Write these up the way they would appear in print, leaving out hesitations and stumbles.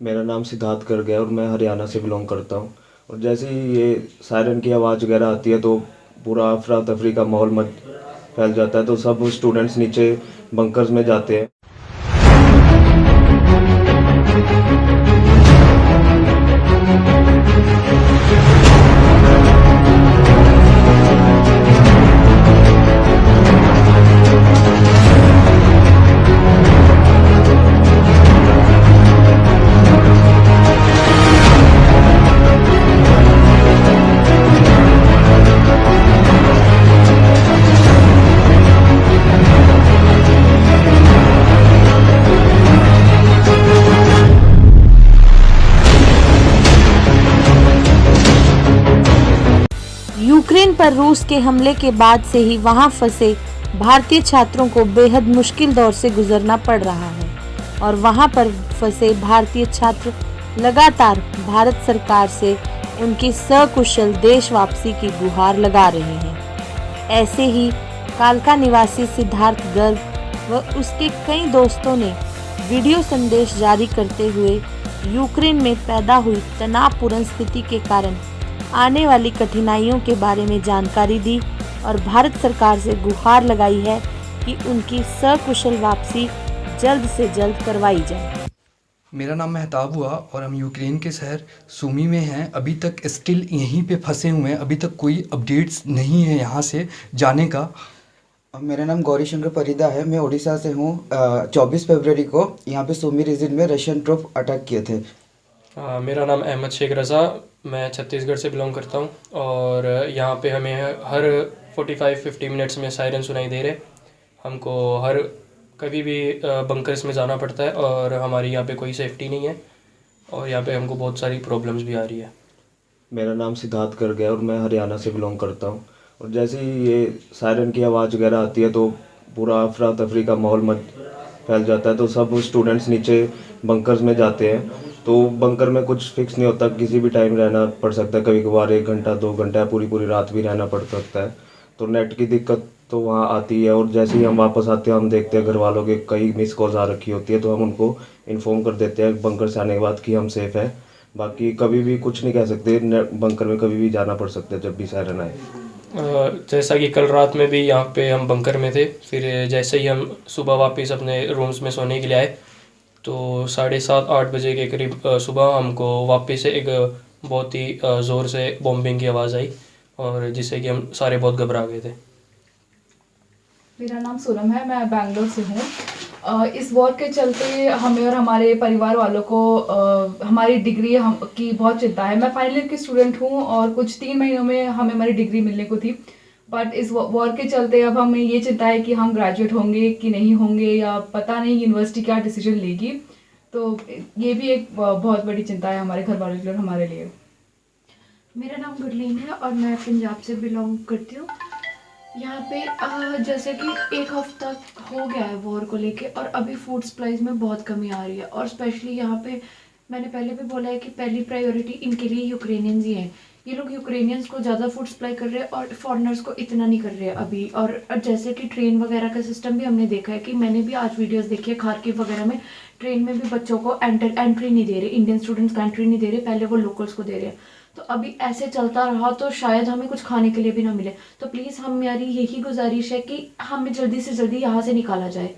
मेरा नाम सिद्धार्थ गर्ग है और मैं हरियाणा से बिलोंग करता हूँ। और जैसे ही ये सायरन की आवाज़ वगैरह आती है तो पूरा अफरा तफरी का माहौल मच फैल जाता है, तो सब स्टूडेंट्स नीचे बंकर्स में जाते हैं। यूक्रेन पर रूस के हमले के बाद से ही वहां फंसे भारतीय छात्रों को बेहद मुश्किल दौर से गुजरना पड़ रहा है और वहां पर फंसे भारतीय छात्र लगातार भारत सरकार से उनकी सकुशल देश वापसी की गुहार लगा रहे हैं। ऐसे ही कालका निवासी सिद्धार्थ गर्ग व उसके कई दोस्तों ने वीडियो संदेश जारी करते हुए यूक्रेन में पैदा हुई तनावपूर्ण स्थिति के कारण आने वाली कठिनाइयों के बारे में जानकारी दी और भारत सरकार से गुहार लगाई है कि उनकी सकुशल वापसी जल्द से जल्द करवाई जाए। मेरा नाम मेहताब हुआ और हम यूक्रेन के शहर सूमी में हैं। अभी तक स्टिल यहीं पे फंसे हुए हैं, अभी तक कोई अपडेट्स नहीं है यहाँ से जाने का। मेरा नाम गौरी शंकर परिदा है, मैं उड़ीसा से हूँ। 24 फरवरी को यहाँ पे सूमी रीजन में रशियन ट्रूप अटैक किए थे। मेरा नाम अहमद शेख रज़ा, मैं छत्तीसगढ़ से बिलोंग करता हूँ और यहाँ पे हमें हर 45-50 मिनट्स में सायरन सुनाई दे रहे। हमको हर कभी भी बंकर्स में जाना पड़ता है और हमारी यहाँ पे कोई सेफ्टी नहीं है और यहाँ पे हमको बहुत सारी प्रॉब्लम्स भी आ रही है। मेरा नाम सिद्धार्थ गर्ग है और मैं हरियाणा से बिलोंग करता हूँ। और जैसे ही ये सायरन की आवाज़ वगैरह आती है तो पूरा अफरा तफरी का माहौल मच फैल जाता है, तो सब स्टूडेंट्स नीचे बंकर्स में जाते हैं। तो बंकर में कुछ फिक्स नहीं होता, किसी भी टाइम रहना पड़ सकता है, कभी कभार 1 घंटा 2 घंटा पूरी पूरी रात भी रहना पड़ सकता है। तो नेट की दिक्कत तो वहाँ आती है और जैसे ही हम वापस आते हैं हम देखते हैं घर वालों के कई मिस कॉल्स आ रखी होती है, तो हम उनको इन्फॉर्म कर देते हैं बंकर से आने के बाद कि हम सेफ़ है। बाकी कभी भी कुछ नहीं कह सकते, बंकर में कभी भी जाना पड़ सकता है जब भी सायरन आए। जैसा कि कल रात में भी यहाँ पे हम बंकर में थे, फिर जैसे ही हम सुबह वापस अपने रूम्स में सोने के लिए आए तो 7:30-8 बजे के करीब सुबह हमको वापस से एक बहुत ही ज़ोर से बॉम्बिंग की आवाज़ आई और जिससे कि हम सारे बहुत घबरा गए थे। मेरा नाम सोनम है, मैं बैंगलोर से हूँ। इस वॉर के चलते हमें और हमारे परिवार वालों को हमारी डिग्री की बहुत चिंता है। मैं फाइनल ईयर की स्टूडेंट हूँ और कुछ 3 महीनों में हमें हमारी डिग्री मिलने को थी, बट इस वॉर के चलते अब हमें ये चिंता है कि हम ग्रेजुएट होंगे कि नहीं होंगे या पता नहीं यूनिवर्सिटी क्या डिसीजन लेगी। तो ये भी एक बहुत बड़ी चिंता है हमारे घर वालों के लिए और हमारे लिए। मेरा नाम गुरलीन है और मैं पंजाब से बिलोंग करती हूँ। यहाँ पे जैसे कि 1 हफ्ता हो गया है वॉर को लेके और अभी फूड सप्लाईज में बहुत कमी आ रही है और स्पेशली यहाँ पे मैंने पहले भी बोला है कि पहली प्रायोरिटी इनके लिए यूक्रेनियंस ही हैं। ये लोग यूक्रेनियंस को ज़्यादा फूड सप्लाई कर रहे हैं और फॉरेनर्स को इतना नहीं कर रहे हैं अभी। और जैसे कि ट्रेन वगैरह का सिस्टम भी हमने देखा है कि मैंने भी आज वीडियोस देखी है, खार्किव वगैरह में ट्रेन में भी बच्चों को एंट्री नहीं दे रहे, इंडियन स्टूडेंट्स को एंट्री नहीं दे रहे, पहले वो लोकल्स को दे रहे हैं। तो अभी ऐसे चलता रहा तो शायद हमें कुछ खाने के लिए भी ना मिले। तो प्लीज़ हमारी यही गुजारिश है कि हमें जल्दी से जल्दी यहाँ से निकाला जाए।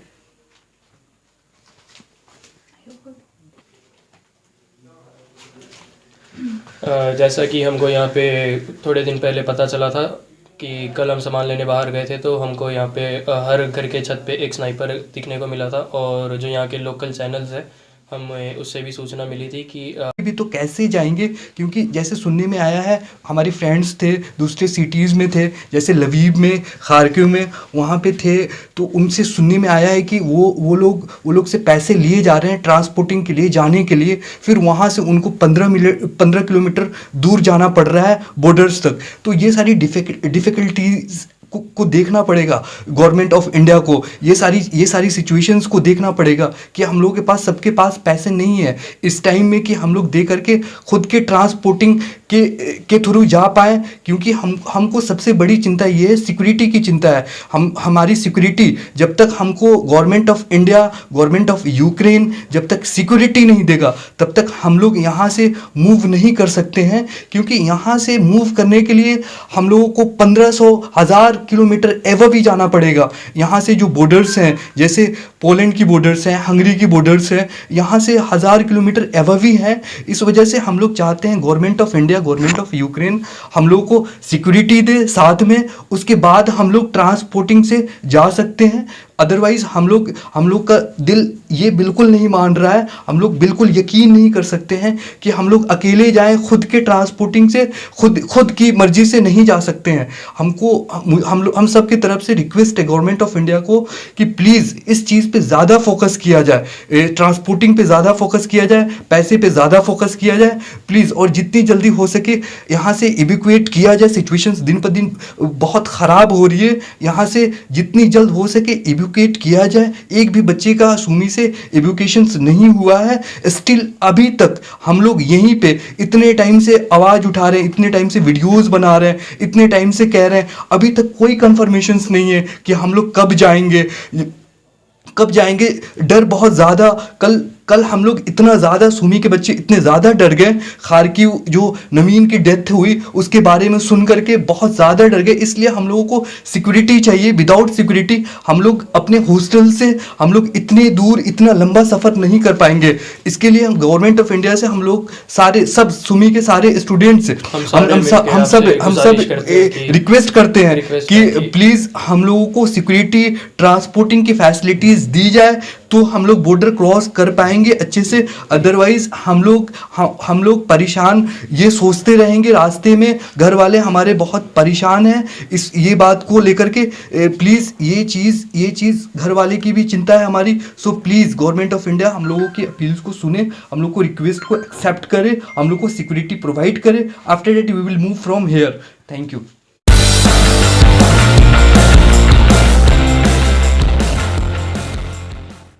जैसा कि हमको यहाँ पे थोड़े दिन पहले पता चला था कि कल हम सामान लेने बाहर गए थे तो हमको यहाँ पे हर घर के छत पे एक स्नाइपर दिखने को मिला था और जो यहाँ के लोकल चैनल्स है हमें उससे भी सूचना मिली थी कि भी तो कैसे जाएंगे, क्योंकि जैसे सुनने में आया है हमारे फ्रेंड्स थे दूसरे सिटीज़ में थे, जैसे लवीव में, खार्किव में, वहाँ पे थे, तो उनसे सुनने में आया है कि वो लोग से पैसे लिए जा रहे हैं ट्रांसपोर्टिंग के लिए, जाने के लिए, फिर वहाँ से उनको 15 किलोमीटर दूर जाना पड़ रहा है बॉर्डर्स तक। तो ये सारी डिफ़िकल्टीज को देखना पड़ेगा, गवर्नमेंट ऑफ इंडिया को ये सारी सिचुएशंस को देखना पड़ेगा कि हम लोगों के पास, सबके पास पैसे नहीं है इस टाइम में कि हम लोग दे करके खुद के ट्रांसपोर्टिंग के थ्रू जा पाएँ, क्योंकि हमको सबसे बड़ी चिंता ये है, सिक्योरिटी की चिंता है। हमारी सिक्योरिटी जब तक हमको government of India, government of Ukraine जब तक सिक्योरिटी नहीं देगा तब तक हम लोग यहाँ से मूव नहीं कर सकते हैं, क्योंकि यहाँ से मूव करने के लिए हम लोगों को 1500-1000 किलोमीटर एवं भी जाना पड़ेगा। यहाँ से जो बॉर्डर्स हैं, जैसे पोलैंड की बॉर्डर्स हैं, हंगरी की बॉर्डर्स हैं, यहाँ से 1000 किलोमीटर एवं भी हैं। इस वजह से हम लोग चाहते हैं government of India, government of Ukraine हम लोग को सिक्योरिटी दे साथ में, उसके बाद हम लोग ट्रांसपोर्टिंग से जा सकते हैं। अदरवाइज हम लोग का दिल ये बिल्कुल नहीं मान रहा है, हम लोग बिल्कुल यकीन नहीं कर सकते हैं कि हम लोग अकेले जाएं, खुद के ट्रांसपोर्टिंग से खुद की मर्जी से नहीं जा सकते हैं। हम सब की तरफ से रिक्वेस्ट है गवर्नमेंट ऑफ इंडिया को कि प्लीज़ इस चीज़ पे ज़्यादा फोकस किया जाए, ट्रांसपोर्टिंग पे ज़्यादा फोकस किया जाए, पैसे पे ज़्यादा फोकस किया जाए प्लीज़, और जितनी जल्दी हो सके यहाँ से इवैक्यूएट किया जाए। सिचुएशंस दिन पर दिन बहुत ख़राब हो रही है, यहाँ से जितनी जल्द हो सके इवैक्यूएट किया जाए। एक भी बच्चे का सुमी से इवैक्यूएशन नहीं हुआ है स्टिल अभी तक। हम लोग यहीं पे इतने टाइम से आवाज़ उठा रहे हैं, इतने टाइम से वीडियोस बना रहे हैं, इतने टाइम से कह रहे हैं, अभी तक कोई कंफर्मेशंस नहीं है कि हम लोग कब जाएंगे। डर बहुत ज़्यादा, कल हम लोग इतना ज़्यादा, सुमी के बच्चे इतने ज़्यादा डर गए, खार्किव जो नवीन की डेथ हुई उसके बारे में सुन करके बहुत ज़्यादा डर गए। इसलिए हम लोगों को सिक्योरिटी चाहिए। विदाउट सिक्योरिटी हम लोग अपने हॉस्टल से हम लोग इतने दूर, इतना लंबा सफ़र नहीं कर पाएंगे। इसके लिए हम गवर्नमेंट ऑफ इंडिया से हम लोग सब सुमी के सारे स्टूडेंट्स हम सब रिक्वेस्ट करते हैं कि प्लीज़ हम लोगों को सिक्योरिटी, ट्रांसपोर्टिंग की फैसिलिटीज़ दी जाए तो हम लोग बॉर्डर क्रॉस कर पाएंगे अच्छे से। अदरवाइज हम लोग परेशान ये सोचते रहेंगे रास्ते में। घर वाले हमारे बहुत परेशान हैं ये बात को लेकर के। प्लीज़ ये चीज़ घर वाले की भी चिंता है हमारी। So please government of India हम लोगों की अपील्स को सुने, हम लोग को रिक्वेस्ट को एक्सेप्ट करे, हम लोग को सिक्योरिटी प्रोवाइड करे। After that we will move from here. Thank you.